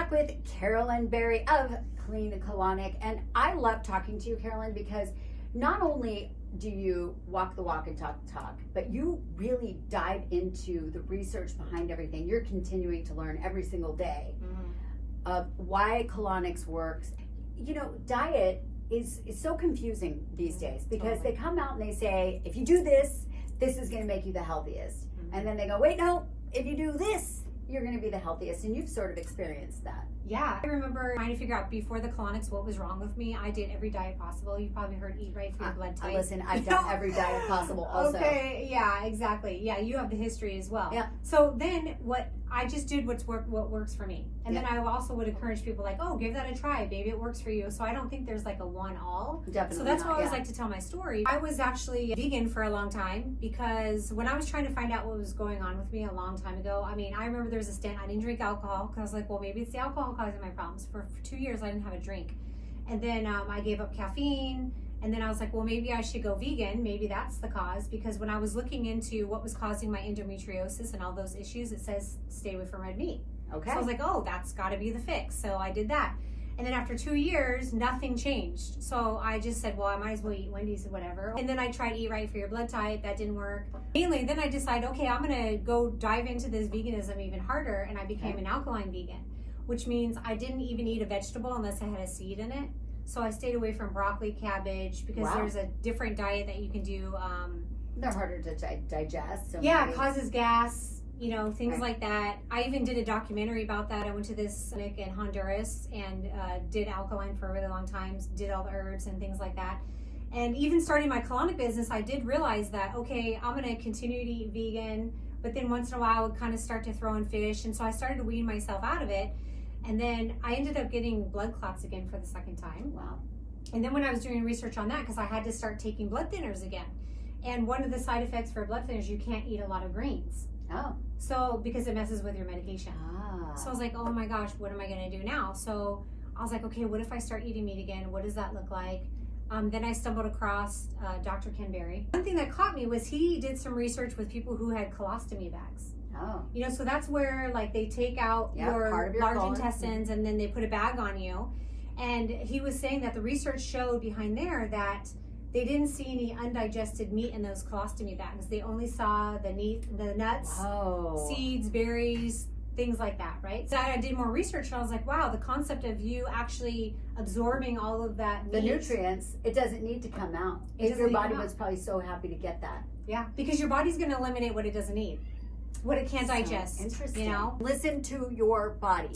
back with Carolyn Berry of Clean Colonic, and I love talking to you, Carolyn, because not only do you walk the walk and talk the talk, but you really dive into the research behind everything. You're continuing to learn every single day of why Colonics works. You know, diet is so confusing these days because they come out and they say, if you do this, this is going to make you the healthiest. And then they go, wait, no, if you do this, you're going to be the healthiest. And you've sort of experienced that. Yeah, I remember trying to figure out before the colonics what was wrong with me. I did every diet possible. You've probably heard eat right for your blood type. Listen, I've done every diet possible also. Okay, yeah, exactly. Yeah, you have the history as well. Yeah. So then what I just did what works for me. And then I also would encourage people like, oh, give that a try. Maybe it works for you. So I don't think there's like a one all. Definitely. So that's why I always like to tell my story. I was actually vegan for a long time because when I was trying to find out what was going on with me a long time ago, I mean, I remember there was a stint, I didn't drink alcohol because I was like, well, maybe it's the alcohol causing my problems. For 2 years, I didn't have a drink. And then I gave up caffeine. And then I was like, well, maybe I should go vegan. Maybe that's the cause. Because when I was looking into what was causing my endometriosis and all those issues, it says stay away from red meat. Okay. So I was like, oh, that's got to be the fix. So I did that. And then after 2 years, nothing changed. So I just said, well, I might as well eat Wendy's or whatever. And then I tried Eat Right for Your Blood Type. That didn't work. Mainly, then I decided, okay, I'm going to go dive into this veganism even harder. And I became an alkaline vegan, which means I didn't even eat a vegetable unless I had a seed in it. So I stayed away from broccoli, cabbage, because there's a different diet that you can do. They're harder to digest. So yeah, it causes gas, you know, things like that. I even did a documentary about that. I went to this clinic in Honduras and did alkaline for a really long time, did all the herbs and things like that. And even starting my colonic business, I did realize that, okay, I'm going to continue to eat vegan, but then once in a while I would kind of start to throw in fish. And so I started to wean myself out of it. And then I ended up getting blood clots again for the second time. Wow. And then when I was doing research on that, because I had to start taking blood thinners again. And one of the side effects for blood thinners, you can't eat a lot of greens. Oh. So, because it messes with your medication. Ah. So I was like, oh my gosh, what am I going to do now? So I was like, okay, what if I start eating meat again? What does that look like? Then I stumbled across Dr. Ken Berry. One thing that caught me was he did some research with people who had colostomy bags. Oh. You know, so that's where like they take out your large intestines and then they put a bag on you. And he was saying that the research showed behind there that they didn't see any undigested meat in those colostomy bags. They only saw the nuts, seeds, berries, things like that, right? So I did more research and I was like, wow, the concept of you actually absorbing all of that meat. The nutrients, it doesn't need to come out. Your body was probably so happy to get that. Yeah, because your body's going to eliminate what it doesn't need. What it can't digest. Interesting. You know? Listen to your body.